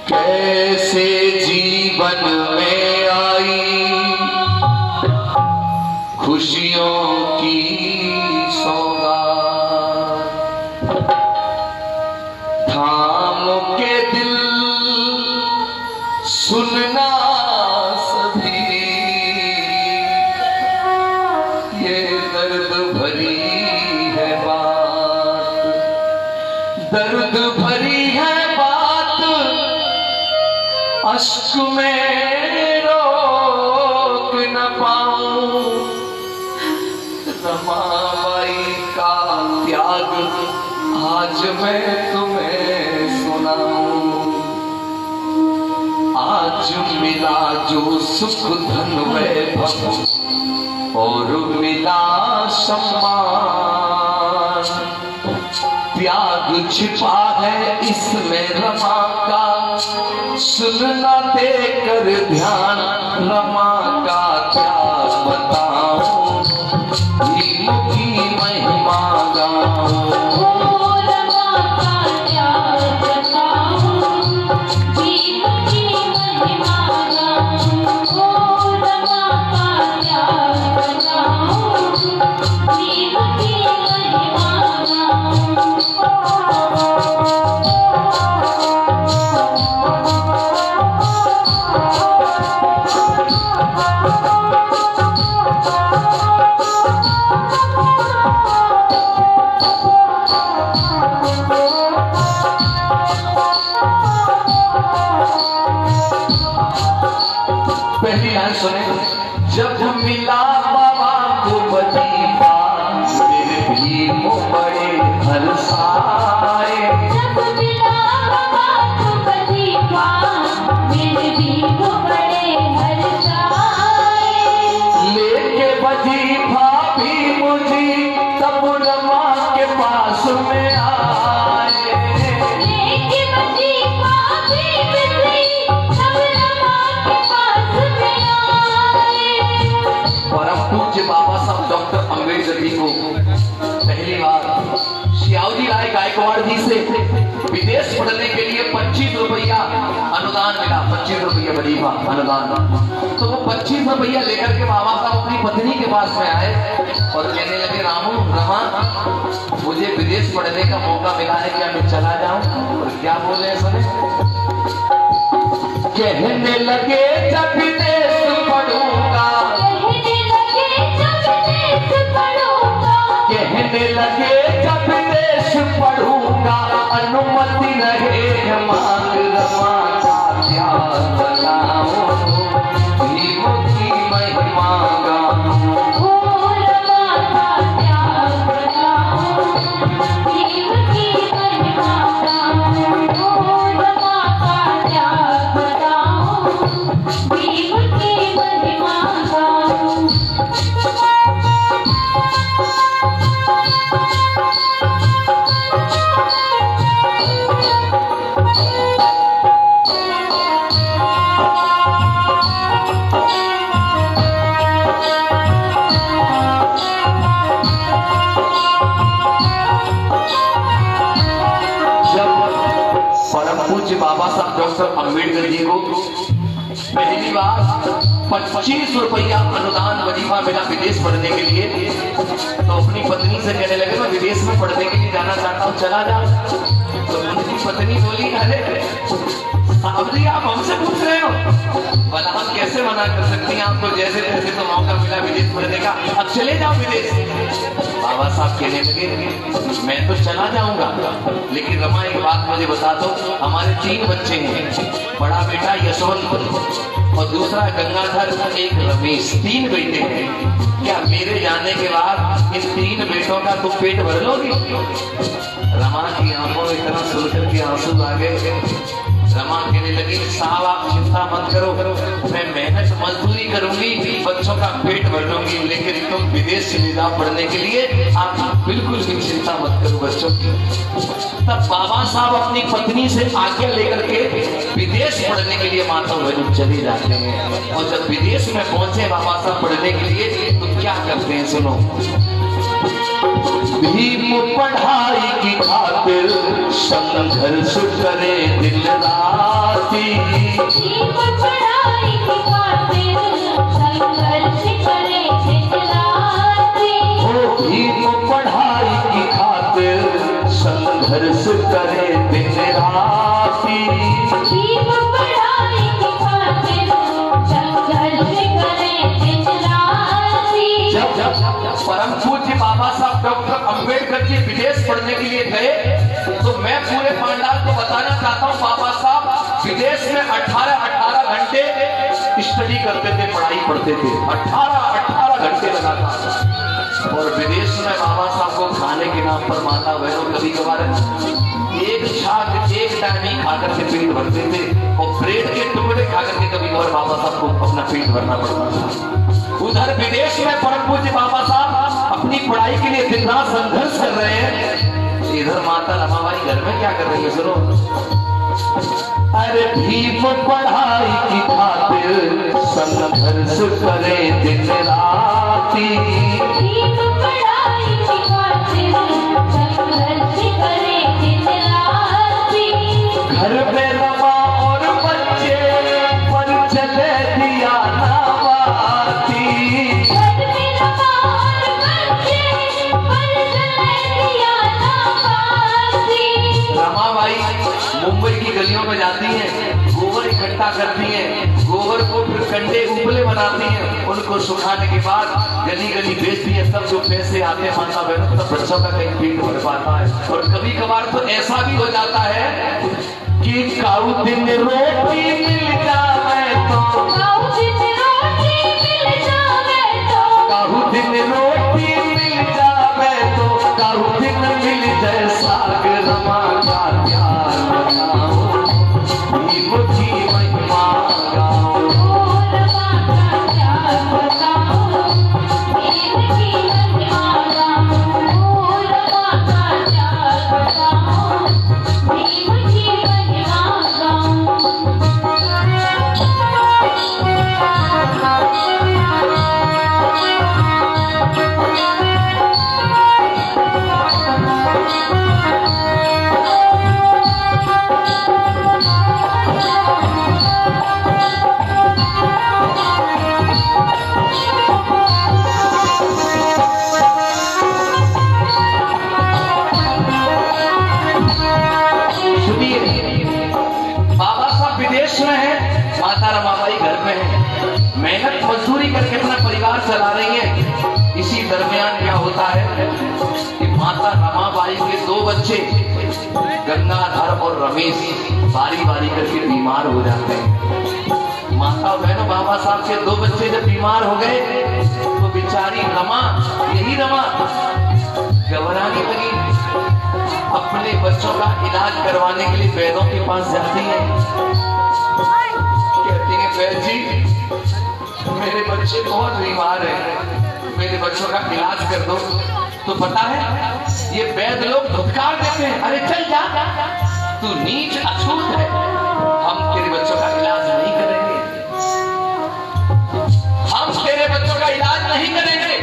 कैसे जीवन में आई खुशियों की सौगात, थाम के दिल सुनना सभी, ये दर्द भरी है बात, दर्द भरी है बात, अश्क में रोक न पाऊं, रमाबाई का त्याग आज मैं तुम्हें सुनाऊं। आज मिला जो सुख धन वैभव और मिला सम्मान, त्याग छिपा है इसमें रमा का, सुनना देकर ध्यान, रमा का त्याग बताऊं, भीम की महिमा गाऊं। पहली लाइन सुने। जब मिला बाबा को वजीफा, मेरे भी वो बड़े हर्षाए, जब मिला बाबा को वजीफा, मेरे भी वो बड़े हर्षाए, लेके वजीफा भी मुझे तब रमा के पास में आए, लेके वजीफा भी मुझे तब रमा के पास में आए। परम पूज्य बाबा साहब डॉक्टर अम्बेडकर जी को पहली बार श्यावजी राय गायकवाड़ जी से विदेश पढ़ने के लिए 25 रुपया अनुदान मिला। 25 रुपया वजीफा अनुदान, तो वो 25 रुपया लेकर के बाबा साहब अपनी पत्नी के पास में आए और कहने लगे, रामू रमा, मुझे विदेश पढ़ने का मौका मिला है, क्या मैं चला जाऊं? और क्या बोले सुने, कहने लगे जब विदेश पढ़ूंगा, कहने लगे जब विदेश पढ़ूंगा, कहने लगे जब विदेश पढ़ूंगा, अनुमति रहे मांग रमा का त्याग बताऊं, भीम की महिमा गाऊं। ओ रमा का त्याग बताऊं, भीम की महिमा गाऊं। ओ रमा का त्याग बताऊं, भीम की महिमा गाऊं। परम पूज्य बाबा साहब डॉक्टर अम्बेडकर जी को पहली बार 25 रुपया अनुदान वजीफा मिला विदेश पढ़ने के लिए, तो अपनी पत्नी से कहने लगे, मैं विदेश में पढ़ने के लिए जाना चाहता हूँ, चला जा। तो उनकी पत्नी बोली, अरे साहब जी आप हमसे पूछ रहे हो, भला हम कैसे मना कर सकती हैं आपको, जैसे तैसे तो मौका मिला विदेश पढ़ने का, अब चले जाओ विदेश। बाबा साहब कहने लगे, मैं तो चला जाऊंगा, लेकिन रमा एक बात मुझे बता दो, हमारे 3 बच्चे हैं, बड़ा बेटा यशवंत और दूसरा गंगाधर, एक रमेश, 3 बेटे हैं, क्या मेरे जाने के बाद इन 3 बेटों का तुम पेट भर लोगी? रमा की आंखों में इतना सुनकर के आंसू आ गए। रमा कहने लगी, साहब आप चिंता मत करो, मैं मेहनत मजदूरी करूंगी, बच्चों का पेट भर लूंगी, लेकिन तुम विदेश चले जाओ पढ़ने के लिए, आप बिल्कुल भी चिंता मत करो बच्चों की। तब बाबा साहब अपनी पत्नी से आज्ञा लेकर के विदेश पढ़ने के लिए माता बहन चले जाते हैं। और जब विदेश में पहुंचे बाबा साहब पढ़ने के लिए, तो क्या करते हैं सुनो। भीम पढ़ाई की खातिर संघर्ष करे दिन राती। भीम पढ़ाई की खातिर संघर्ष करे दिन राती। ओ भीम पढ़ाई की खातिर संघर्ष करे दिन राती। भीम पढ़ाई की खातिर संघर्ष करे दिन राती। जब परम पूज्य बाबा साहब डॉक्टर अंबेडकर जी विदेश पढ़ने के लिए गए तो मैं पूरे पांडाल को बताना चाहता हूँ, बाबा साहब विदेश में 18 घंटे स्टडी करते थे, पढ़ाई पढ़ते थे, 18 घंटे लगातार। और विदेश में बाबा साहब को खाने के नाम पर माता बहनों कभी कभार एक छाग एक टाइम ही खाकर के पेट भरते थे और ब्रेड के टुकड़े खाकर के कभी कभार बाबा साहब को अपना पेट भरना पड़ता था। उधर विदेश में परम पूज्य बाबा साहब अपनी पढ़ाई के लिए दिन रात संघर्ष कर रहे हैं। इधर माता रमाबाई घर में क्या कर रही है सुनो। अरे भीम पढ़ाई की खातिर संघर्ष करे दिन राती। भीम पढ़ाई की खातिर संघर्ष करे दिन राती। घर में रमा और बच्चे पर चले दिया ना बाती। घर में रमा और बच्चे पर चले दिया ना बाती। रमाबाई मुंबई की गलियों में जाती हैं, गोबर इकट्ठा करती हैं, गोबर को फिर कंडे उपले बनाती हैं, उनको सुखाने के बाद गली गली बेचती है। सब जो पैसे आते हैं माता बहनों तब बच्चों का कहीं पेट भर पाता है। और कभी कभार तो ऐसा भी हो जाता है कि काऊ दिन रोटी मिल जाए तो, काऊ दिन रोटी मिल जावे तो, काऊ दिन रोटी मिल जाए तो, काऊ दिन मिल जाए साग रमा का प्यार बताओ, भीम की महिमा गाओ। ओ रमा का प्यार बताओ, भीम की महिमा गाओ। ओ रमा का प्यार बताओ, भीम की महिमा सुनिए, बाबा साहब विदेश में हैं, माता रमाबाई घर में है, मेहनत मजदूरी करके अपना परिवार चला रही है। इसी दरमियान क्या होता है कि माता रमाबाई के 2 बच्चे गंगाधर और रमेश बारी बारी करके बीमार हो जाते हैं। माता बहनों बाबा साहब के 2 बच्चे जब बीमार हो गए तो बेचारी रमा, यही रमा घबराने लगी, अपने बच्चों का इलाज करवाने के लिए वैद्यों के पास जाती है। कहती है वैद्य जी मेरे बच्चे बहुत बीमार हैं, मेरे बच्चों का इलाज कर दो। तो पता है ये वैद्य लोग धुतकार देते हैं, अरे चल जा, तू नीच अछूत है, हम तेरे बच्चों का इलाज नहीं करेंगे, हम तेरे बच्चों का इलाज नहीं करेंगे।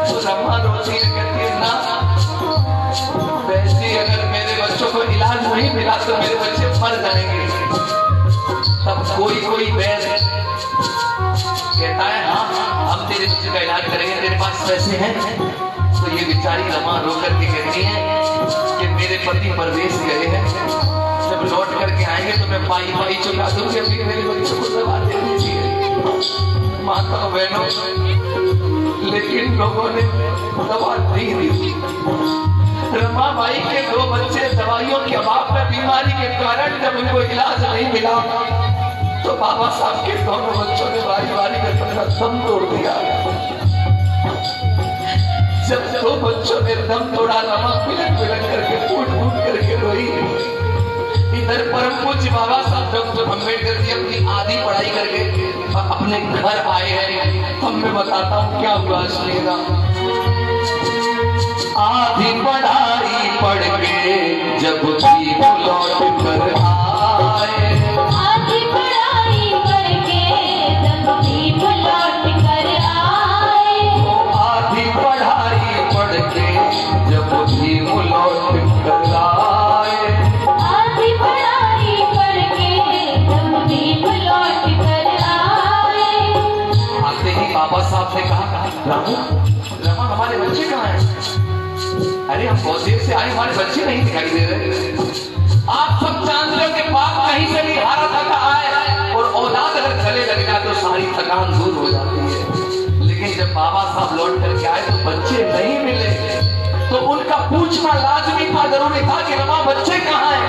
तो रमा रोती है, कहती है ना वैसे अगर मेरे बच्चों को इलाज नहीं मिला तो मेरे बच्चे मर जाएंगे। तब कोई वैद्य कहता है हाँ हम तेरे बच्चे का इलाज करेंगे, तेरे पास पैसे हैं? तो ये बेचारी रमा रो करके कहती है कि मेरे पति परदेश गए हैं, जब लौट करके आएंगे तो मैं पाई चुका दूंगी, अभी मेरे बच्चों को दवा दे दीजिए। माता बहनों लेकिन लोगों ने दवा नहीं दी। रमाबाई के 2 बच्चे दवाइयों के अभाव में बीमारी के कारण जब उनको इलाज नहीं मिला तो बाबा साहब के दोनों बच्चों ने बारी बारी करके अपना दम तोड़ दिया। जब 2 बच्चों ने दम तोड़ा, रमा पिलट करके फूट करके रोई। इधर परम पूज्य बाबा साहब डॉक्टर अंबेडकर जी अपनी आधी पढ़ाई करके अपने घर आए हैं। अब मैं बताता हूँ क्या हुआ। सुनिएगा, आधी पढ़ाई पढ़ के जब भी लौट कर आए, आधी पढ़ाई पढ़ के जब भी लौट कर आए, आधी पढ़ाई पढ़ बाबू रमा हमारे बच्चे कहाँ हैं? अरे हम बहुत देर से आए, हमारे बच्चे नहीं दिखाई दे रहे। आप सब जानते हो कि बाप कहीं से भी हारा थका आए और औलाद अगर गले लग जाए तो सारी थकान दूर हो जाती है। लेकिन जब बाबा साहब लौट करके आए तो बच्चे नहीं मिले, तो उनका पूछना लाजमी था, जरूरी था कि रमा बच्चे कहाँ हैं?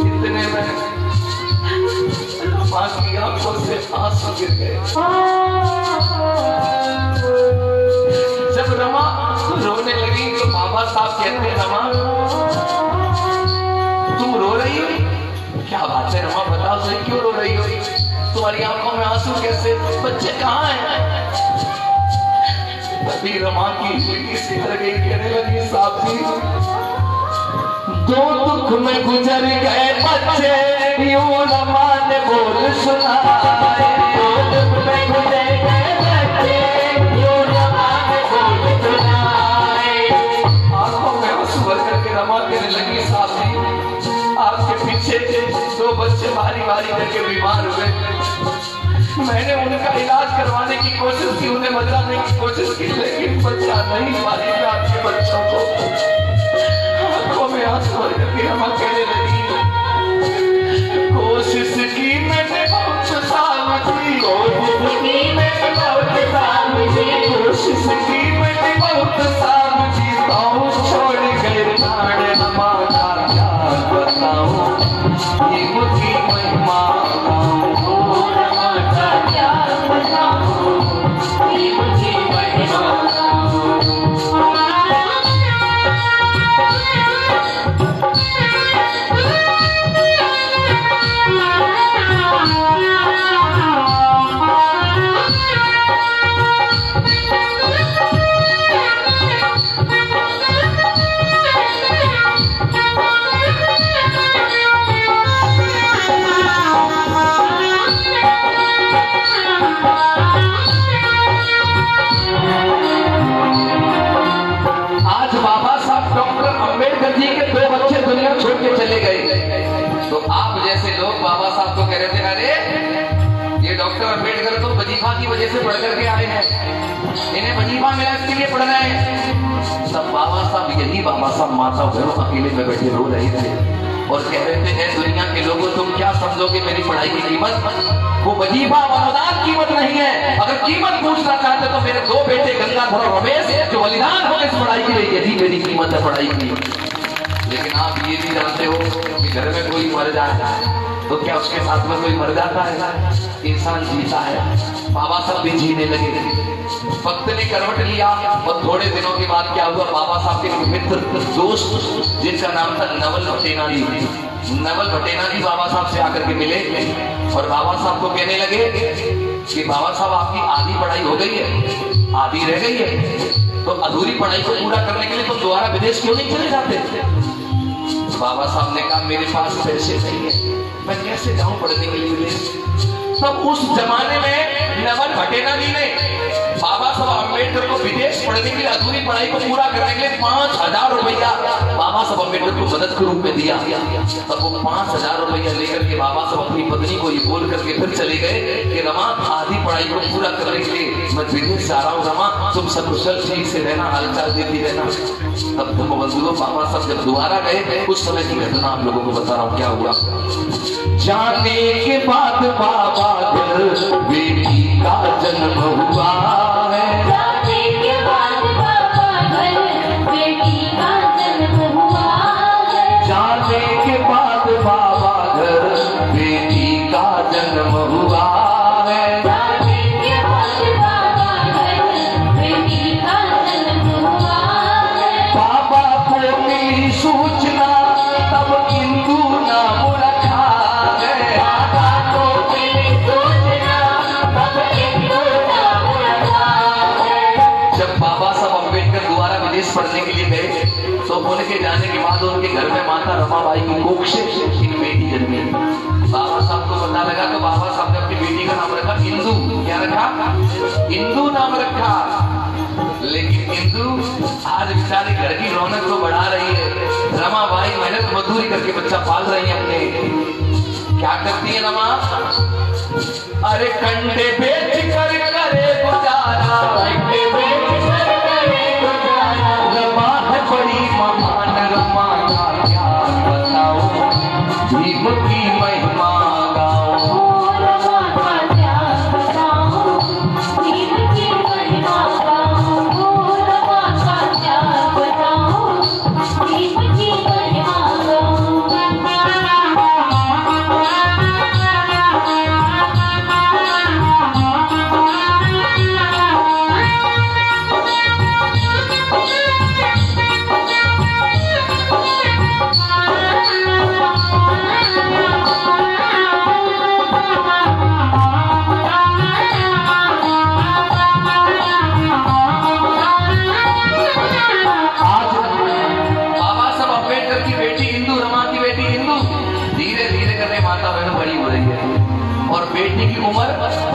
इतने में रमा की आंखों से आंसू गिर गए। जब रमा रोने लगी तो बाबा साहब कहते, रमा तुम रो रही हो? क्या बात है रमा, बताओ सही क्यों रो रही हो? तुम्हारी आंखों में आंसू कैसे? बच्चे कहाँ हैं? तभी रमा की जिंदगी सिर गई, कहने लगी साहब जी, दो दुख में गुजर गए बच्चे, यूं रमा ने बोल सुनाए। दो दुख में गुजर गए बच्चे, यूं रमा ने बोल सुनाए। आंखों में आंसू भर करके रमा कहने लगी साहब जी, आपके पीछे दो बच्चे बारी बारी करके बीमार हुए, मैंने उनका इलाज करवाने की कोशिश की, उन्हें बचाने की कोशिश की, लेकिन बचा नहीं पाई मैं आपके बच्चों को। आंखों में आंसू भर करके रमा कहने लगी, कोशिश की मैंने बहुत साल, कोशिश की मैंने बहुत साल, कोशिश की मैंने बहुत साल, छोड़ गए प्राण रमा का क्या बताऊं, ये मुझी महिमा बाबा साहब को कह रहे थे, अरे ये डॉक्टर अम्बेडकर तो वजीफा की वजह से पढ़ करके आए हैं, इन्हें वजीफा मिला इसके लिए पढ़ रहे हैं। सब बाबा साहब, यही बाबा साहब माता बहनों अकेले में बैठे रो रहे थे और कह रहे थे, ए दुनिया के लोगों तुम क्या समझोगे मेरी पढ़ाई की कीमत? वो वजीफा अनुदान कीमत नहीं है। अगर कीमत पूछना चाहते तो मेरे दो बेटे गंगाधर और रमेश जो बलिदान हो इस पढ़ाई के लिए, यही मेरी कीमत है पढ़ाई की। लेकिन आप ये भी जानते हो कि घर में कोई मर जाए तो क्या उसके साथ में कोई मर जाता है? इंसान जीता है। बाबा साहब भी जीने लगे, वक्त ने करवट लिया और थोड़े दिनों के बाद क्या हुआ, बाबा साहब के मित्र दोस्त जिनका नाम था नवल भटेना जी, नवल भटेना जी बाबा साहब से आकर के मिले और बाबा साहब को कहने लगे कि बाबा साहब आपकी आधी पढ़ाई हो गई है, आधी रह गई है, तो अधूरी पढ़ाई को पूरा करने के लिए तो दोबारा विदेश क्यों नहीं चले जाते? बाबा साहब ने कहा मेरे पास पैसे नहीं है, मैं कैसे जाऊं पढ़ने के लिए विदेश? तब उस जमाने में नवल भटेना जी ने बाबा साहब अम्बेडकर को विदेश पढ़ने के लिए अधूरी पढ़ाई को पूरा करने के लिए 5,000 रुपया बाबा साहब अम्बेडकर को मदद के रूप में दिया। तब वो 5,000 रुपया लेकर के बाबा साहब अपनी पत्नी को ये बोल करके फिर चले गए कि रमा आधी पढ़ाई को पूरा करने के लिए मैं विदेश जा रहा हूँ, रमा तुम सब कुशल ठीक से रहना, हालचाल देती रहना। तब तुम बंधुओं बाबा साहब जब दोबारा गए उस समय की घटना आप लोगों को बता रहा हूँ क्या हुआ। जाने के बाद बाबा घर बेटी का जन्म हुआ है, जाने के बाद बाबा घर बेटी का जन्म हुआ है, जाने के बाद बाबा घर बेटी का जन्म हुआ है, जाने के बाद बाबा घर बेटी का जन्म हुआ है। बाबा को मिली सूचना तब इंदू नाम रखा है, बाबा को मिली सूचना तब इंदू नाम रखा है। जब बाबा साहब अम्बेडकर दोबारा विदेश पढ़ने के लिए गए तो उनके जाने के बाद उनके घर में माता रमाबाई की कोख से एक बेटी जन्मी। बाबा साहब को पता लगा तो बाबा साहब ने अपनी बेटी का नाम रखा इंदू। क्या रखा? इंदू नाम रखा। लेकिन इंदू आज बेचारे घर की रौनक को बढ़ा रही है, रमाबाई मेहनत मजदूरी करके बच्चा पाल रही है अपने। क्या करती है रमा? अरे कंडे बेच कर करे गुजार गुजारा, रमा है बड़ी महान, रमा का क्या बताओ, भीम की महिमा गाओ। रमा का क्या बताऊं, भीम की महिमा गाऊं। रमा का क्या बताऊं, भीम की महिमा गाऊं। और बेटी की उम्र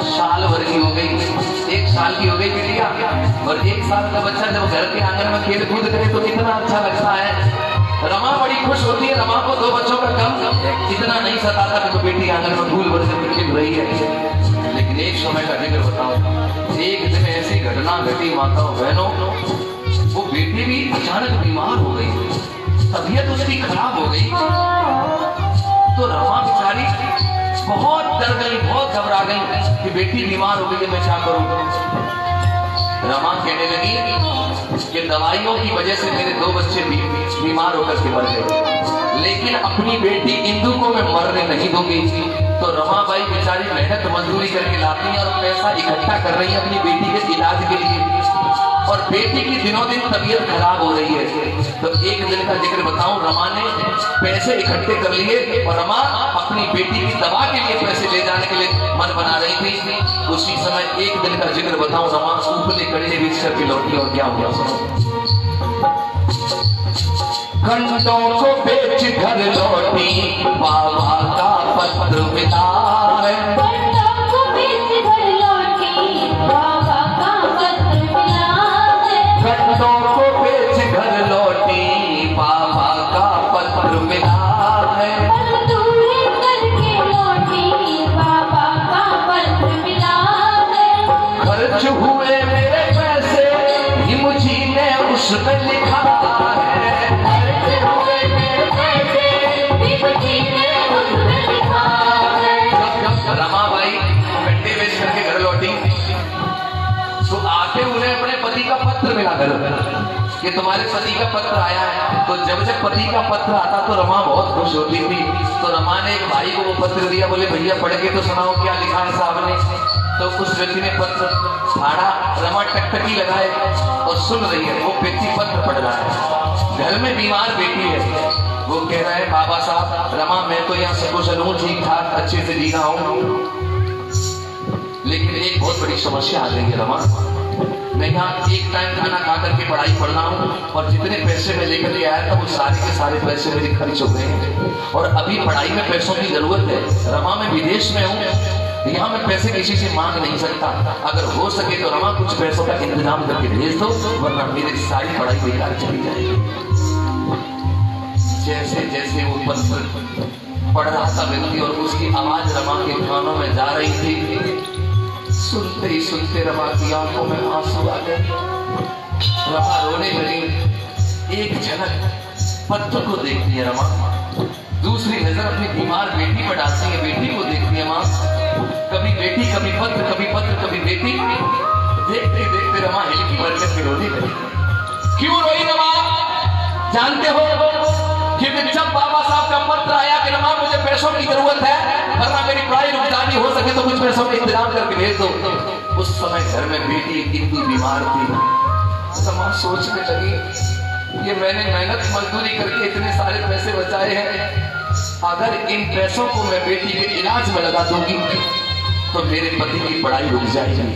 साल भर की हो गई, 1 साल की हो गई बिटिया। और 1 साल का बच्चा जब घर के आंगन में खेल कूद करे तो कितना अच्छा लगता है। रमा बड़ी खुश होती है। रमा को 2 बच्चों का गम इतना नहीं सताता कि तो बेटी आंगन में फूल भर से खेल रही है। लेकिन एक समय का जिक्र बताओ, एक दिन ऐसी घटना घटी माताओं बहनों, वो बेटी भी अचानक बीमार हो गई, तबीयत उसकी खराब हो गई। तो रमा बेचारी बहुत डर गई, बहुत घबरा गई कि बेटी बीमार हो गई है, मैं क्या करूं। रमा कहने लगी कि दवाइयों की वजह से मेरे 2 बच्चे बीमार होकर के मर गए, लेकिन अपनी बेटी इंदु को मैं मरने नहीं दूंगी। तो रमाबाई बेचारी मेहनत मजदूरी करके लाती है और पैसा इकट्ठा कर रही है अपनी बेटी के इलाज के लिए। और बेटी की दिनों दिन तबीयत खराब हो रही है। तो एक दिन का जिक्र बताऊं, रमा ने पैसे इकट्ठे कर लिए और रमा अपनी बेटी की दवा के लिए पैसे ले जाने के लिए मन बना रही थी। उसी समय एक दिन का जिक्र बताऊं, रमा ऊपरली कड़ी बीच करके लौटी और क्या हो गया सुनो। घंटों को बेच घर लौटी, बाबा का पत्र मिला है। घंटों को बेच घर लौटी, बाबा का पत्र मिला है। घंटों को बेच घर लौटी, बाबा का पत्र मिला है। मजदूरी करके लौटी, बाबा का पत्र मिला है। खर्च हुए मेरे पैसे, हिम जी ने उसमें लिखा है। खर्च हुए मेरे पैसे, हिम जी ने उसमें लिखा है। रमाबाई घंटे बेच करके घर लौटी तो आके उन्हें अपने पति का पत्र मिला घर कि तुम्हारे पति का पत्र आया है। तो जब पति का पत्र आता तो रमा बहुत खुश होती थी। तो रमा ने एक भाई को वो पत्र दिया, बोले भैया पढ़ के तो सुनाओ क्या लिखा है साहब ने। तो उस व्यक्ति ने पत्र फाड़ा, रमा टकटकी लगाए और सुन रही है। वो व्यक्ति पत्र पढ़ रहा है, घर में बीमार बेटी है। वो कह रहा है बाबा साहब, रमा मैं तो यहाँ सकुशल हूँ, ठीक ठाक अच्छे से जी रहा हूँ, लेकिन एक बहुत बड़ी समस्या आ गई है रमा। मैं यहाँ एक टाइम खाना खा करके पढ़ाई पढ़ रहा हूँ और जितने पैसे मैं लेकर के आया था वो सारे के सारे पैसे मेरे खर्च हो गए हैं और अभी पढ़ाई में पैसों की जरूरत है। रमा मैं विदेश में हूँ, यहाँ मैं पैसे किसी से मांग नहीं सकता। अगर हो सके तो रमा कुछ पैसों का इंतजाम करके भेज दो, वरना मेरी सारी पढ़ाई बेकार चली जाएगी। जैसे जैसे वो पत्र पढ़ रहा था व्यक्ति और उसकी आवाज रमा के कानों में जा रही थी, सुनते ही सुनते रमा की आंखों में आंसू आ गए। रमा रोने लगी। एक झलक पत्र को देखती है रमा, दूसरी नजर अपनी बीमार बेटी पर डालती है, बेटी को देखती है मां। कभी बेटी, कभी पत्र, कभी पत्र, कभी बेटी। देखते देखते रमा हिलकी भर करके रोने लगी। क्यों रोई रमा जानते हो? क्योंकि जब बाबा साहब का पत्र आया कि रमा मुझे पैसों की जरूरत है, वरना मेरी पढ़ाई रुक जानी, हो सके तो कुछ पैसों का इंतजाम करके भेज दो। उस समय घर में बेटी इतनी बीमार थी। रमा सोचने लगी, ये मैंने मेहनत मजदूरी करके इतने सारे पैसे बचाए हैं, अगर इन पैसों को मैं बेटी के इलाज में लगा दूंगी तो मेरे पति की पढ़ाई रुक जाएगी।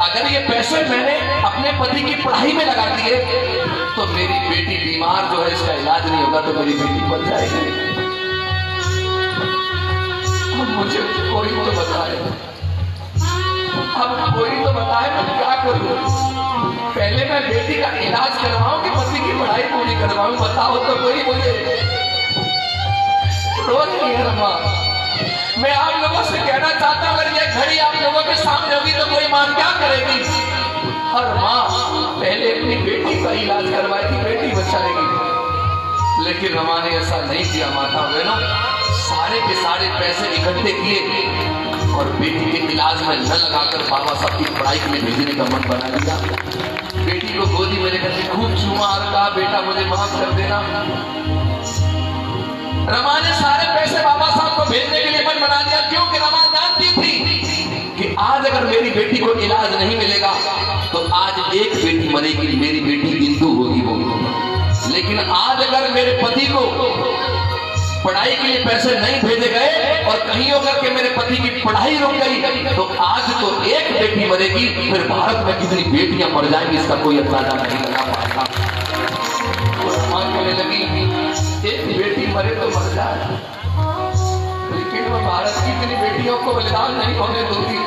अगर ये पैसे मैंने अपने पति की पढ़ाई में लगा दिए तो मेरी बेटी बीमार जो है इसका इलाज नहीं होगा तो मेरी बेटी मर जाएगी। अब मुझे कोई तो बताए, अब कोई तो बताए मैं क्या करूं? पहले मैं बेटी का इलाज करवाऊं कि पति की पढ़ाई पूरी करवाऊं? बताओ तो कोई मुझे। रो रही है रमा। मैं आप लोगों से कहना चाहता हूं अगर ये घड़ी आप लोगों के सामने होगी तो कोई मां क्या करेगी? हर मां पहले अपनी बेटी का इलाज करवाई थी, बेटी बचाएगी। लेकिन रमा ने ऐसा नहीं किया। माता बहनों, सारे के सारे पैसे इकट्ठे किए और बेटी के इलाज में न लगाकर बाबा साहब की पढ़ाई के लिए भेजने का मन बना लिया। बेटी को गोदी में लेकर के खूब चूमा और कहा, बेटा मुझे माफ कर देना। रमा ने सारे पैसे बाबा साहब को भेजने के लिए मन बना लिया, क्योंकि रमा जानती थी कि आज अगर मेरी बेटी को इलाज नहीं मिलेगा तो आज एक बेटी मरेगी, मेरी बेटी बिंदु होगी वो। लेकिन आज अगर मेरे पति को पढ़ाई के लिए पैसे नहीं भेजे गए और कहीं होकर के मेरे पति की पढ़ाई रुक गई तो आज तो एक बेटी मरेगी, फिर भारत में कितनी बेटियां मर जाएंगी इसका कोई अंदाजा नहीं लगा पाता। कहने लगी, एक बेटी मरे तो मर जाए, लेकिन वो भारत की इतनी बेटियों को बलिदान नहीं होने दूंगी।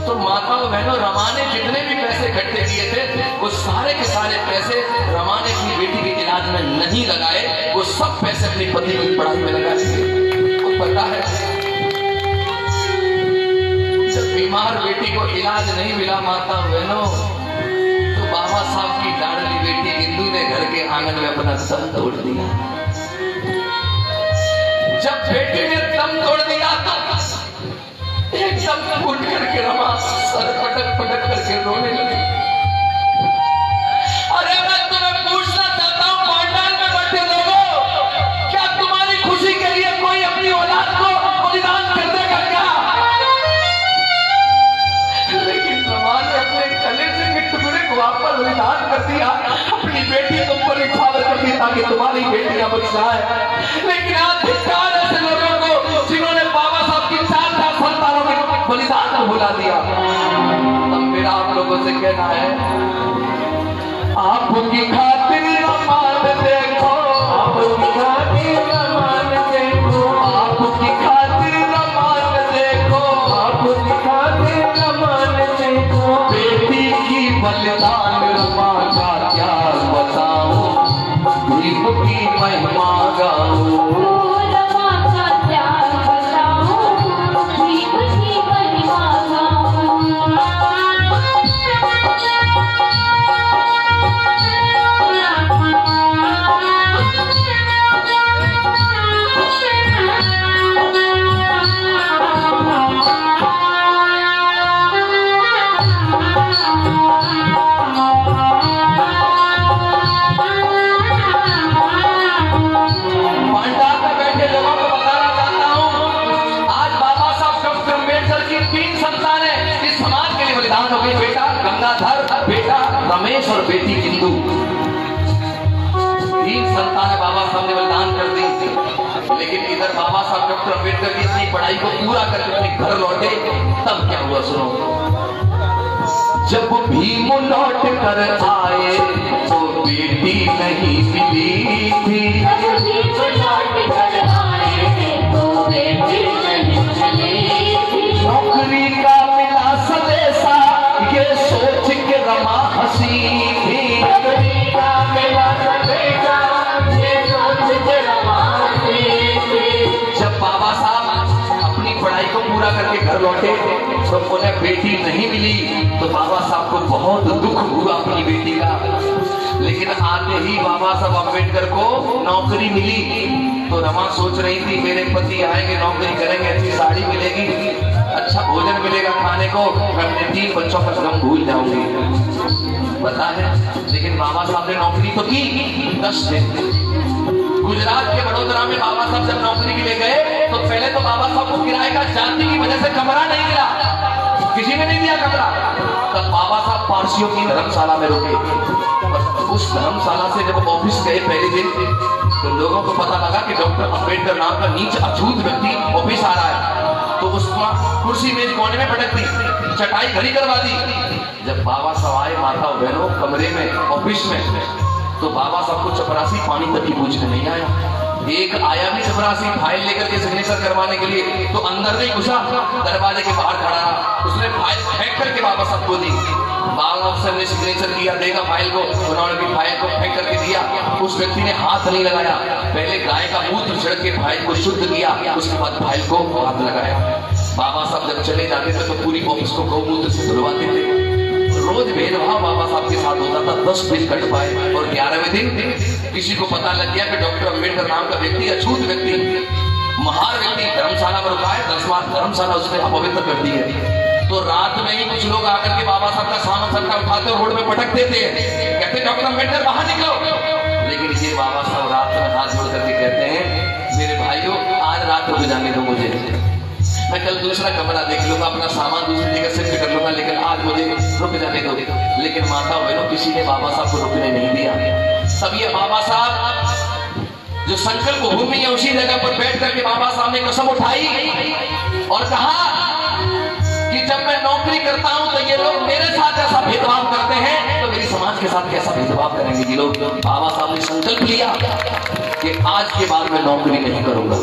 तो माता और बहनों, रमा ने जितने भी पैसे इकट्ठे किए थे वो सारे के सारे पैसे रमा ने अपनी बेटी के इलाज में नहीं लगाए, वो सब पैसे अपनी पति की पढ़ाई में लगा दिए। तो पता है जब बीमार बेटी को इलाज नहीं मिला माता बहनों, तो बाबा साहब की लाडली बेटी इंदू ने घर के आंगन में अपना दम तोड़ दिया। जब बेटी ने दम तोड़ दिया तो एकदम उठ करके रमा सर पटक पटक करके रोने लगी। अरे मैं तुम्हें पूछना चाहता हूं, पंडाल में बैठे लोगों, क्या तुम्हारी खुशी के लिए कोई अपनी औलाद को बलिदान कर देगा क्या? लेकिन रमा ने अपने कलेजे के टुकड़े को वापस बलिदान कर दिया, अपनी बेटी को ऊपर निछावर कर दी ताकि तुम्हारी बेटियां बच जाए। लेकिन आज धिक्कार ऐसे लोगों को जिन्होंने बाबा साहब की 4 संतानों के बलिदान को भुला दिया। तब मेरा आप लोगों से कहना है, आपकी खातिर रमान देखो, आपकी खातिर रमान देखो, आपकी खातिर रमान देखो, आपकी खातिर रमान देखो। बेटी की बलिदान रमा का क्या बताऊं, भीम की महिमा गाऊं। बेटा रमेश और बेटी इंदु, 3 संतानें बाबा साहब ने बलिदान कर दी। लेकिन इधर बाबा साहब डॉक्टर अम्बेडकर की अपनी पढ़ाई को पूरा करके अपने घर लौटे, तब क्या हुआ सुनो। जब भीम लौट कर आए तो बेटी नहीं मिली थी, नौकरी का मिला संदेशा ये सोच के रमा हंसी थी, नौकरी का मिला संदेशा ये सोच के रमा हंसी थी। जब बाबा साहब अपनी पढ़ाई को पूरा करके घर लौटे तो उन्हें बेटी नहीं मिली, तो बाबा साहब को बहुत दुख हुआ अपनी बेटी का। लेकिन आते ही बाबा साहब अम्बेडकर को नौकरी मिली, तो रमा सोच रही थी मेरे पति आएंगे, नौकरी करेंगे, अच्छी साड़ी मिलेगी, अच्छा भोजन मिलेगा खाने को, मैं अपने 3 बच्चों का गम भूल जाऊंगी। पता है, लेकिन बाबा साहब ने नौकरी तो की 10 दिन। गुजरात के वडोदरा में बाबा साहब जब नौकरी के लिए गए तो पहले तो बाबा साहब को किराए का जाति की वजह से कमरा नहीं मिला, किसी ने नहीं दिया कमरा। तब बाबा साहब पारसियों की धर्मशाला में रुके। उस धर्मशाला से जब ऑफिस गए पहले दिन तो लोगों को पता लगा कि डॉक्टर अम्बेडकर नाम का नीच अछूत व्यक्ति ऑफिस आ रहा है, तो उसको कुर्सी मेज कोने में पटक दी, चटाई घड़ी करवा दी। जब बाबा साहब आए माता और बहनों कमरे में ऑफिस में, तो बाबा साहब को चपरासी पानी तक की पूछने नहीं आया। एक आया भी चपरासी फाइल लेकर के सिग्नेचर करवाने के लिए, तो अंदर नहीं घुसा, दरवाजे के बाहर खड़ा रहा। उसने फाइल फेंक करके बाबा साहब को दी। बाबा साहब ने सिग्नेचर किया, देगा फाइल को, उन्होंने भी फाइल को फेंक करके दिया। उस व्यक्ति ने हाथ नहीं लगाया, पहले गाय का मूत्र छिड़क के फाइल को शुद्ध किया, उसके बाद फाइल को हाथ लगाया। बाबा साहब जब चले जाते थे तो पूरी ऑफिस को गौमूत्र से धुलवाते थे। रोज भेदभाव बाबा साहब के साथ होता था। 10 दिन कट पाए और 11वें दिन किसी को पता लग गया कि डॉक्टर अम्बेडकर नाम का व्यक्ति, अछूत व्यक्ति, महान व्यक्ति धर्मशाला में रुका है, 10 बार धर्मशाला उसने अपवित्र कर दी है। तो रात में ही कुछ लोग आकर के बाबा साहब का सामान सबका उठाते रोड में पटकते थे, कहते डॉक्टर अम्बेडकर बाहर निकलो। लेकिन ये बाबा साहब रात में हाथ जोड़ करके कहते हैं मेरे भाइयों आज रात रुक जाने दो मुझे, मैं कल दूसरा कमरा देख लूंगा, अपना सामान दूसरी जगह शिफ्ट कर लूंगा, लेकिन आज मुझे रुक जाने दो। लेकिन माता बहनों किसी ने बाबा साहब को रुकने नहीं दिया। सब ये बाबा साहब जो संकल्प भूमि है उसी जगह पर बैठ करके बाबा साहब ने कसम उठाई और कहा कि जब मैं नौकरी करता हूं तो ये लोग मेरे साथ ऐसा भेदभाव करते हैं तो मेरी समाज के साथ कैसा भेदभाव करेंगे ये लोग। बाबा साहब ने संकल्प लिया कि आज के बाद मैं नौकरी नहीं करूंगा,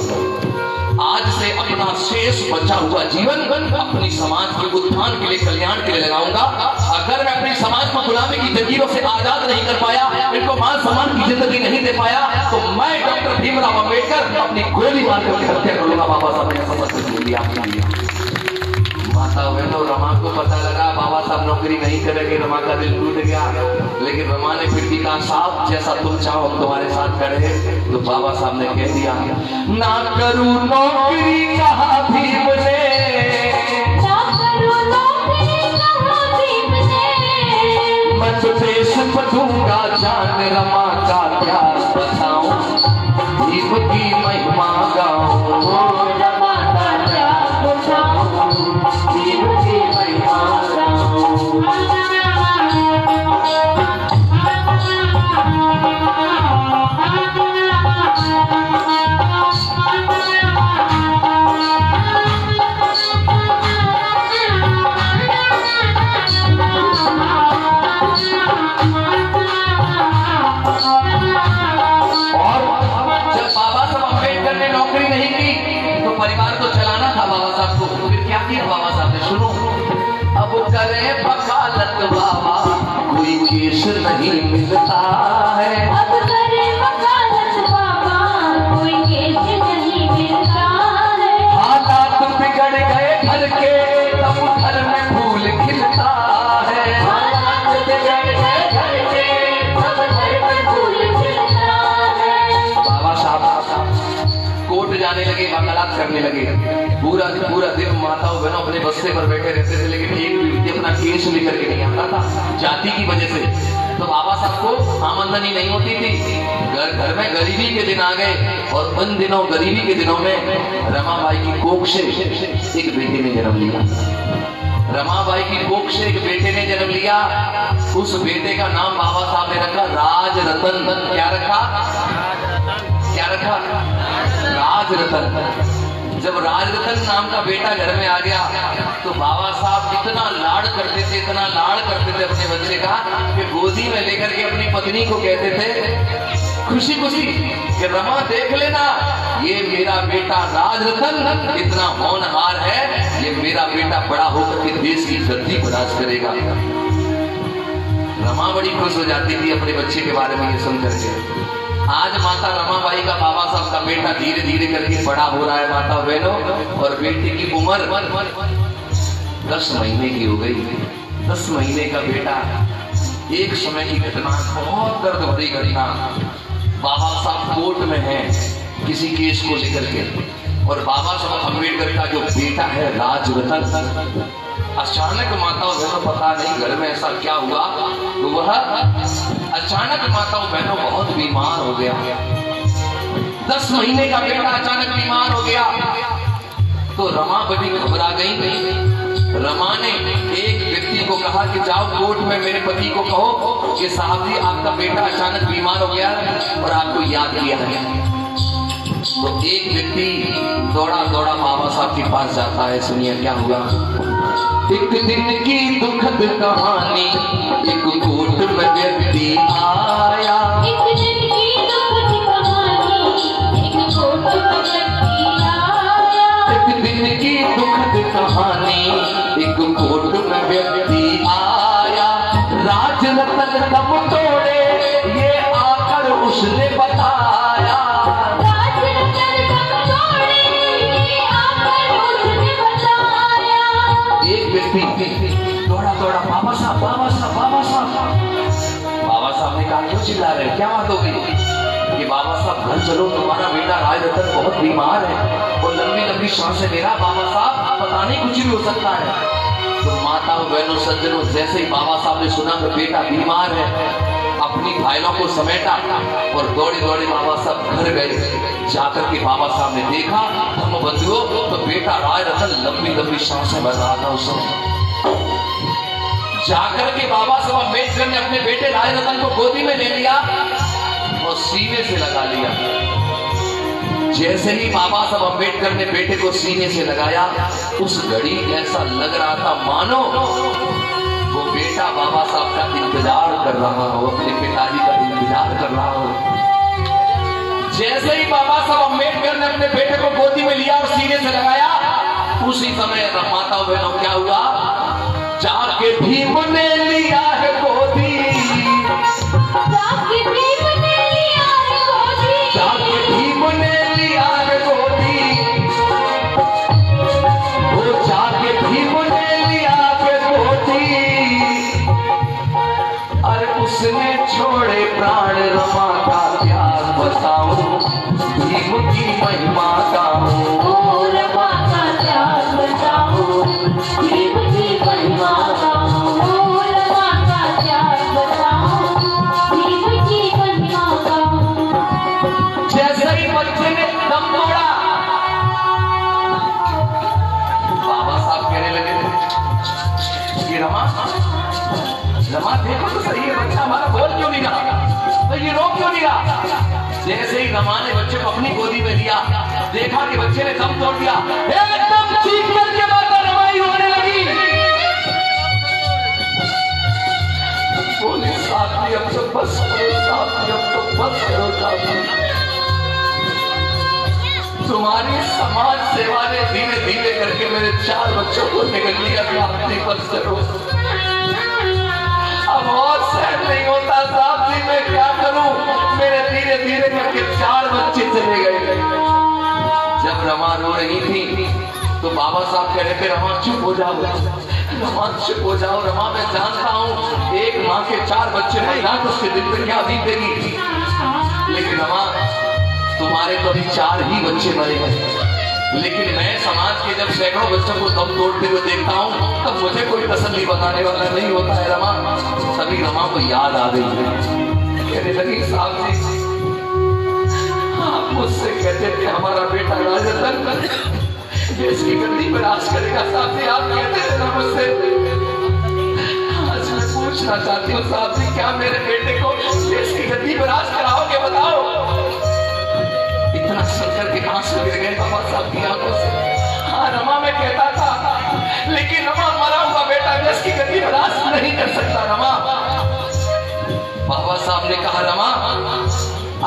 आज से अपना शेष बचा हुआ जीवन अपनी समाज के उत्थान के लिए, कल्याण के लिए लगाऊंगा। अगर मैं अपनी समाज को गुलामी की जंजीरों से आजाद नहीं कर पाया, इनको मान सम्मान की जिंदगी नहीं दे पाया, तो मैं डॉक्टर भीमराव अम्बेडकर अपनी गोली मार करके हत्या करूंगा। बाबा साहब ने समझ लिया। माता बहनों रमा को पता लगा बाबा साहब नौकरी नहीं करेंगे, रमा का दिल टूट गया। लेकिन रमा ने फिर भी कहा साहब जैसा तुम चाहो हम तुम्हारे साथ खड़े हैं। तो बाबा साहब ने कह दिया ना करूं नौकरी कहा भीम ने, ना करूं नौकरी कहा भीम ने, मैं तो देश बचूंगा जान रमा का प्यार बताऊं, भीम की महिमा गाऊं, रमा का प्यार बताऊं, भीम की महिमा गाऊं। परिवार को चलाना था बाबा साहब को, फिर क्या किया बाबा साहब ने सुनो। अब करे वकालत बाबा कोई केस नहीं मिलता है, अब करे वकालत बाबा कोई केस नहीं मिलता है। हालात बिगड़ गए घर के तब घर में फूल खिलता है, हालात बिगड़ गए घर के तब घर में फूल खिलता है। बाबा साहब कोर्ट जाने लगे, वकालत करने लगे। पूरा दिन माताओं बहनों अपने बस्ते पर बैठे रहते थे, लेकिन एक भी व्यक्ति अपना केस लेकर के नहीं आता था जाति की वजह से। तो बाबा साहब को आमदनी नहीं होती थी, घर में गरीबी के दिन आ गए। और उन दिनों गरीबी के दिनों में रमाबाई की कोख से एक बेटे ने जन्म लिया। रमाबाई की कोख से एक बेटे ने जन्म लिया। उस बेटे का नाम बाबा साहब ने रखा राजरतन। क्या रखा? राजरतन। जब राजरतन नाम का बेटा घर में आ गया तो बाबा साहब इतना लाड़ करते थे अपने बच्चे का कि गोदी में लेकर के अपनी पत्नी को कहते थे खुशी खुशी कि रमा देख लेना ये मेरा बेटा राजरतन इतना होनहार है, ये मेरा बेटा बड़ा होकर के देश की धरती पर राज करेगा। रमा बड़ी खुश हो जाती थी अपने बच्चे के बारे में ये सुन करके। आज माता रमाबाई का बाबा साहब का बेटा धीरे धीरे करके बड़ा हो रहा है माता बहनों, और बेटे की उम्र 10 महीने की हो गई। 10 महीने का बेटा। एक समय की घटना, बहुत दर्द भरी घटना। बाबा साहब कोर्ट में हैं किसी केस को लेकर के, और बाबा साहब अम्बेडकर का जो बेटा है राजरतन, अचानक माताओं बहनों पता नहीं घर में ऐसा क्या हुआ, तो वह अचानक माताओं बहनों बहुत बीमार हो गया। 10 महीने का बेटा अचानक बीमार हो गया तो रमा बड़ी घबरा गई। रमा ने एक व्यक्ति को कहा कि जाओ कोर्ट में मेरे पति को कहो कि साहब जी आपका बेटा अचानक बीमार हो गया और आपको याद किया है। तो एक व्यक्ति दौड़ा बाबा साहब के पास जाता है। सुनिए क्या हुआ। एक दिन की दुखद कहानी, एक कोर्ट में व्यक्ति आया। एक दिन की दुखद कहानी, एक कोर्ट में व्यक्ति आया। एक दिन की दुखद कहानी, एक कोर्ट में व्यक्ति आया। राजरतन दम तोड़े ये आकर उसने बताया। राजरतन दम तोड़े ये आकर उसने बताया। क्या बात हो गई? कि बाबा साहब घर चलो, तुम्हारा बेटा राज रतन बहुत बीमार है और लंबी लंबी सांसें ले रहा। बाबा साहब पता नहीं कुछ भी हो सकता है। तो माताओं बहनों सज्जनों, जैसे ही बाबा साहब ने सुना कि बेटा बीमार है, अपनी फाइलों को समेटा और दौड़े दौड़े बाबा साहब घर गए। जाकर के बाबा साहब ने देखा धर्म बंधुओं, तो बेटा राज रतन लंबी लंबी सांसें भर रहा था। उस जाकर के बाबा साहब अम्बेडकर ने अपने बेटे राज रतन को गोदी में ले लिया और सीने से लगा लिया। जैसे ही बाबा साहब अम्बेडकर ने बेटे को सीने से लगाया, उस घड़ी ऐसा लग रहा था मानो वो बेटा बाबा साहब का इंतजार कर रहा हो, अपने पिताजी का इंतजार कर रहा हो। जैसे ही बाबा साहब अम्बेडकर ने अपने बेटे को गोदी में लिया और सीने से लगाया, उसी समय माताओं बहनों क्या हुआ? जाके भीम ने लिया है गोदी, जाके भीम ने लिया है गोदी, जाके भीम ने लिया है गोदी, वो जाके भीम ने लिया है गोदी। अरे उसने छोड़े प्राण रमा का प्यार बताऊं, भीम की महिमा गाऊं। ओ रमा का प्यार बताओ, भीम की महिमा गाओ। ओ रमा का प्यार बताओ, भीम की महिमा गाओ। जैसे ही बच्चे ने दम तोड़ा, बाबा साहब कहने लगे कि रमा रमा देखो तो सही है, बच्चा हमारा बोल क्यों नहीं रहा, तो ये रो क्यों नहीं रहा? जैसे ही रमा ने बच्चे को अपनी गोदी में लिया, देखा कि बच्चे ने दम तोड़ दिया, एकदम चीख करके माता रमाई रोने लगी। बोले साथी अब तो बस करो, साथी अब तो बस करो, साथी तुम्हारी समाज सेवा ने धीरे धीरे करके मेरे 4 बच्चों को निकल लिया कि आप नहीं बस करो। अब और सहन नहीं होता साहब जी, मैं क्या करूं? मेरे धीरे धीरे करके 4 बच्चे चले गए। जब रमा रो रही थी तो बाबा साहब कह रहे थे रमा चुप हो जाओ, रमा चुप हो जाओ। रमा मैं जानता हूं एक माँ के 4 बच्चे मर जाए तो उसके दिल पे क्या बीतेगी, लेकिन रमा तुम्हारे तो अभी 4 ही बच्चे मरे हैं, लेकिन मैं समाज के जब सैकड़ों बच्चों को दम तोड़ते हुए देखता हूँ तब मुझे कोई तसल्ली बताने वाला नहीं होता है रमा। तभी रमा को याद आ गई है, कहने लगी साहब जी आप मुझसे कहते थे हमारा बेटा राज रतन देश की गद्दी पर राज करेगा, साहब जी आप कहते थे ना मुझसे। आज मैं पूछना चाहती हूँ साहब जी, क्या मेरे बेटे को देश की गद्दी पर राज कराओगे? बताओ। इतना संकर के आंसू गिर गए बाबा साहब की आंखों से। हाँ रमा मैं कहता था, लेकिन रमा मरा हुआ बेटा देश की गद्दी पर राज नहीं कर सकता रमा। बाबा साहब ने कहा रमा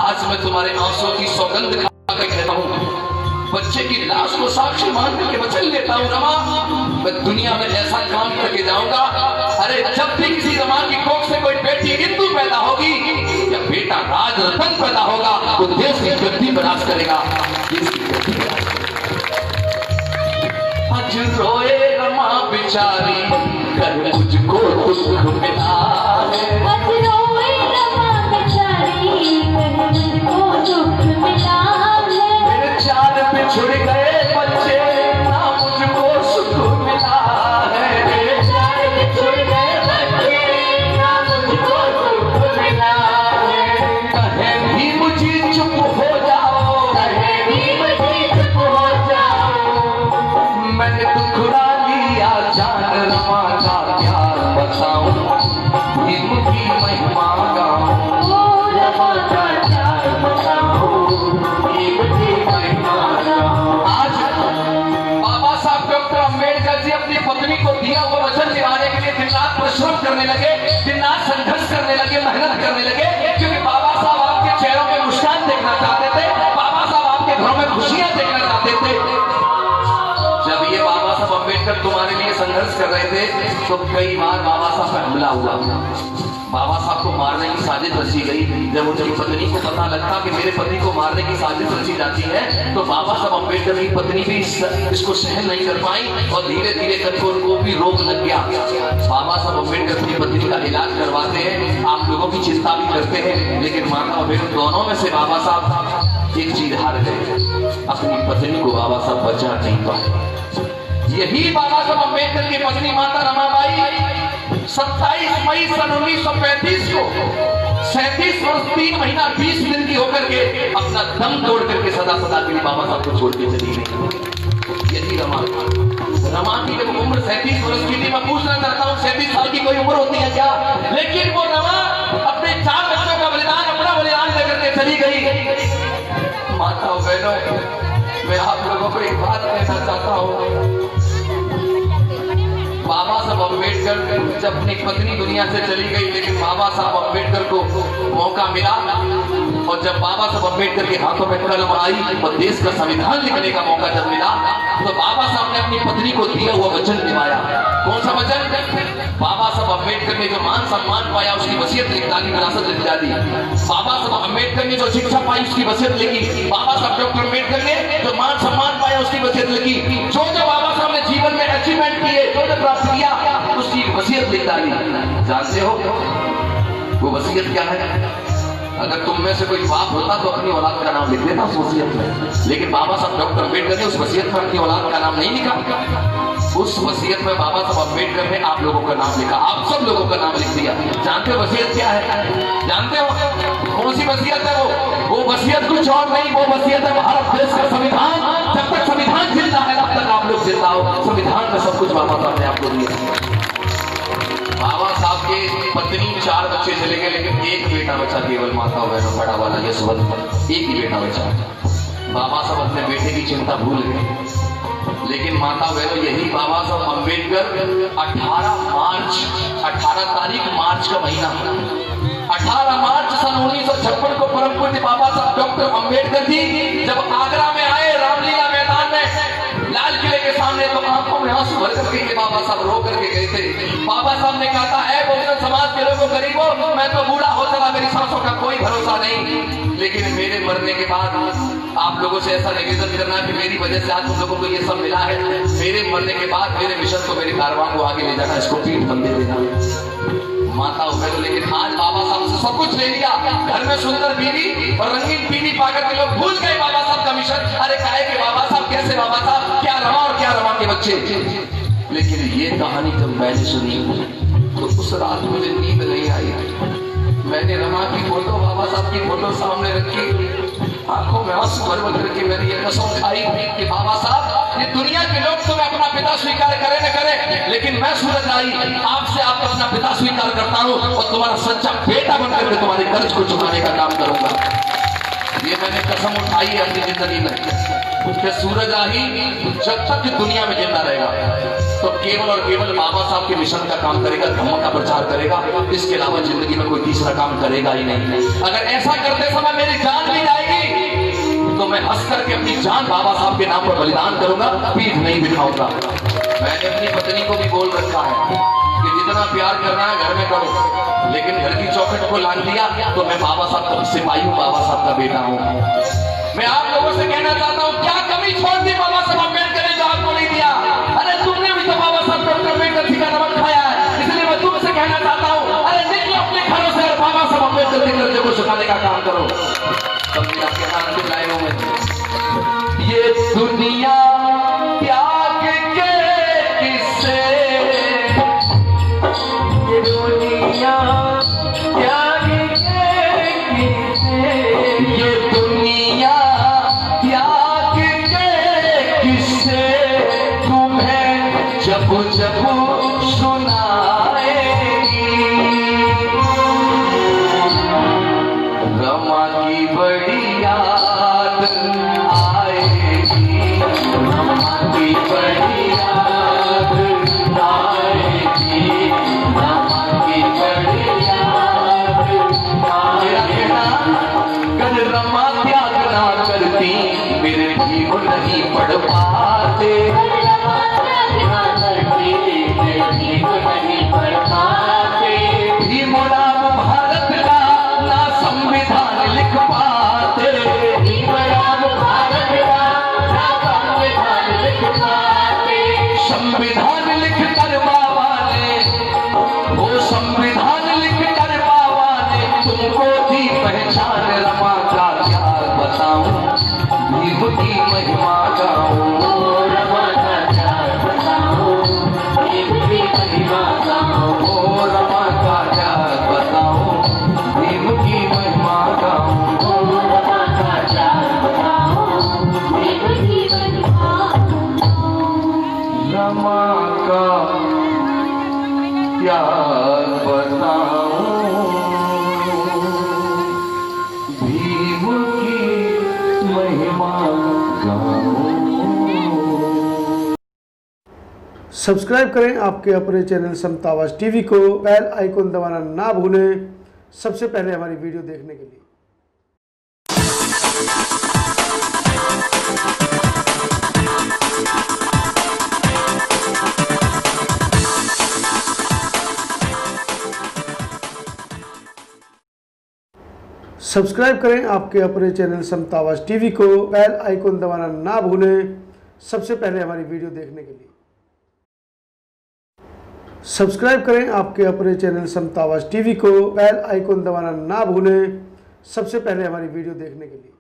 आज मैं तुम्हारे आंसुओं की सौगंध खा कर कहता हूँ, बच्चे की लाश को साक्षी मान करके वचन लेता हूँ रमा, मैं दुनिया में ऐसा काम करके जाऊंगा। अरे जब भी किसी रमा की कोख से कोई बेटी हिंदू पैदा होगी या बेटा राज रतन पैदा होगा तो देश की गद्दी पर राज करेगा, देश की गद्दी पर राज करेगा। आज रोए रमा बेचारी कर मुझको दुख मिला है, आज रोए रमा बेचारी कर मुझको दुख मिला है। मेरे 4 बिछुड़ गए बच्चे ना मुझको सुख मिला है, मेरे 4 बिछुड़ गए बच्चे ना मुझको सुख मिला है। कहे भी मुझे चुप हो जाओ, कहे भी मुझे चुप हो जाओ। मैंने दुखड़ा लिया जान रमा का प्यार बताऊं, भीम की महिमा गाऊं। ओ रमा का प्यार बताओ, भीम की महिमा गाओ। आज बाबा साहब डॉक्टर अम्बेडकर जी अपनी पत्नी को दिया हुआ वचन निभाने के लिए दिन रात परिश्रम करने लगे, दिन रात संघर्ष करने लगे, मेहनत करने लगे, क्योंकि बाबा साहब आपके चेहरों में मुस्कान देखना चाहते थे, बाबा साहब आपके घरों में खुशियां देखना चाहते थे। जब ये बाबा साहब अम्बेडकर तुम्हारे लिए संघर्ष कर रहे थे तो कई बार बाबा साहब पर हमला हुआ, बाबा साहब को मारने की साजिश रची गई। जब उनकी पत्नी को पता लगा कि मेरे पति को मारने की साजिश रची जाती है, तो बाबा साहब अम्बेडकर की पत्नी भी इसको सहन नहीं कर पाई और धीरे धीरे करके उनको भी रोग लग गया। बाबा साहब अम्बेडकर अपनी पत्नी का इलाज करवाते हैं, आप लोगों की चिंता भी करते हैं, लेकिन माता और बहन दोनों में से बाबा साहब एक चीज हार गए, अपनी पत्नी को बाबा साहब बचा नहीं पाए। यही बाबा साहब अम्बेडकर की पत्नी माता रमाबाई 27 मई सन 1935 को 37 वर्ष 3 महीना 20 दिन की होकर के अपना दम तोड़ करके सदा सदा के लिए बाबा साहब को छोड़ के चली गई। यही रमा की जब उम्र 37 वर्ष की थी, मैं पूछना चाहता हूँ 37 साल की कोई उम्र होती है क्या? लेकिन वो रमा अपने 4 बच्चों का बलिदान, अपना बलिदान देकर के चली गई। माता और बहनों, मैं आप लोगों को एक बात कहना चाहता हूँ, बाबा साहब अम्बेडकर जब अपनी पत्नी दुनिया से चली गई, लेकिन बाबा साहब अम्बेडकर को मौका मिला, और जब बाबा साहब अम्बेडकर के हाथों में कलम आई और देश का संविधान लिखने का मौका जब मिला, तो बाबा साहब ने अपनी पत्नी को दिया हुआ वचन निभाया। कौन सा वचन? बाबा साहब अम्बेडकर ने जो मान सम्मान पाया उसकी वसीयत लिख डाली, विरासत लिख डाली। बाबा साहब अम्बेडकर ने जो शिक्षा पाई उसकी वसीयत लिखी। बाबा साहब डॉक्टर अम्बेडकर ने जो मान सम्मान पाया उसकी वसीयत लिखी। जो बाबा साहब ने जीवन में अचीवमेंट किए, जो प्राप्त किया, उसकी वसीयत लिख डाली। जानते हो वो वसीयत क्या है? अगर तुम में से कोई बाप होता तो अपनी औलाद का नाम लिख देता उस वसीयत में, लेकिन बाबा साहब डॉक्टर अम्बेडकर ने उस वसीयत में अपनी औलाद का नाम नहीं लिखा। उस वसीयत में बाबा साहब अम्बेडकर ने आप लोगों का नाम लिखा, आप सब लोगों का नाम लिख दिया। जानते हो वसीयत क्या है? जानते हो कौन सी वसीयत है? वो वसीयत कुछ और नहीं, वो वसीयत है भारत देश का संविधान। जब तक संविधान जिंदा है तब तक आप लोग जिंदा हो। संविधान में सब कुछ बाबा साहब ने आपको दिया। बाबा साहब के पत्नी 4 बच्चे चले गए, लेकिन एक बेटा बचा केवल, माता और बहनों, बड़ा वाला यशवंत, एक ही बेटा बचा। बाबा साहब अपने बेटे की चिंता भूल गए, लेकिन माता बहनों यही बाबा साहब अम्बेडकर 18 तारीख मार्च का महीना, 18 मार्च सन 1956 को परम पूज्य बाबा साहब डॉक्टर अम्बेडकर जी जब आगरा में आए, रामलीला मैदान में लाल किले के सामने, तो आंखों में आंसू भर करके बाबा साहब रो करके गए थे। बाबा साहब ने कहा था, ऐ बहुजन समाज के लोगों, गरीबों, मैं तो बूढ़ा हो चला, मेरी सांसों का कोई भरोसा नहीं, लेकिन मेरे मरने के बाद आप लोगों से ऐसा निवेदन करना कि मेरी वजह से आज तुम लोगों को ये सब मिला है। मेरे मरने के बाद मेरे मिशन को, मेरे कारवां को आगे ले जाना, इसको पीठ बंदे देना। माता हो गए, लेकिन आज बाबा साहब से सब कुछ ले लिया। घर में सुंदर बीवी और रंगीन टीवी पाकर के लोग भूल गए बाबा साहब का मिशन। अरे काहे के बाबा साहब, कैसे बाबा साहब, क्या रमा और क्या रमा के बच्चे। लेकिन ये कहानी जब मैंने सुनी तो उस रात मुझे नींद नहीं आई। मैंने रमा की फोटो, बाबा साहब की फोटो सामने रखी, आंखों में आंसू भर भर करके मैंने ये कसम खाई कि बाबा साहब, ये दुनिया के लोग तुम्हें अपना पिता स्वीकार करे न करे, लेकिन मैं सूरज आई आपसे आपको अपना पिता स्वीकार करता हूँ और तुम्हारा सच्चा बेटा बनकर के तुम्हारे कर्ज को चुकाने का काम करूंगा। ये मैंने कसम उठाई है अपनी जिंदगी में। उसके सूरज आही जब तक दुनिया में जिंदा रहेगा तो केवल और केवल बाबा साहब के मिशन का काम करेगा, धर्म का प्रचार करेगा, इसके अलावा जिंदगी में कोई तीसरा काम करेगा ही नहीं। अगर ऐसा करते समय मेरी जान भी जाएगी तो मैं हंस करके अपनी जान बाबा साहब के नाम पर बलिदान करूंगा, पीठ नहीं बिठाऊंगा। मैंने अपनी पत्नी को भी बोल रखा है कि जितना प्यार करना है घर में करो, लेकिन घर की चौखट को लांघ दिया तो मैं बाबा साहब का सिपाही हूँ, बाबा साहब का बेटा हूँ। मैं आप लोगों से कहना चाहता हूँ, क्या कमी छोड़ दी बाबा साहब अम्बेडकर ने जो आपको नहीं दिया? अरे तुमने भी तो बाबा साहब डॉक्टर अम्बेडकर जी का नमक खाया है, इसलिए मैं तुमसे कहना चाहता हूँ, अरे निकलो अपने घरों से और बाबा साहब अम्बेडकर के कर्जे को चुकाने का काम करो। कभी आपके हाथ की लाइनों में ये दुनिया त्याग के किससे, ये दुनिया त्याग के किससे, ये दुनिया त्याग के किससे तुम्हें जब जब सुनाएगी। रमा की बड़ी याद आएगी, रमा की बड़ी याद आएगी, रमा की बड़ी याद आएगी। कल रमा त्याग ना करती मेरे भीम नहीं पढ़ पाते, भीम नहीं पढ़ पाते, भीम की महिमा गाऊं, रमा का प्यार बताऊं, भीम की महिमा गाऊं, ओ रमा का प्यार बताऊं, भीम की महिमा गाऊं, रमा का प्यार बताऊं, भीम की महिमा गाऊं। रमा का प्यार बताऊं, भीम की महिमा गाऊं। सब्सक्राइब करें आपके अपने चैनल समतावाज टीवी को, बेल आइकन दबाना ना भूलें सबसे पहले हमारी वीडियो देखने के लिए। सब्सक्राइब करें आपके अपने चैनल समतावाज टीवी को, बेल आइकन दबाना ना भूलें सबसे पहले हमारी वीडियो देखने के लिए। सब्सक्राइब करें आपके अपने चैनल समतावाज टीवी को, बेल आइकन दबाना ना भूलें सबसे पहले हमारी वीडियो देखने के लिए।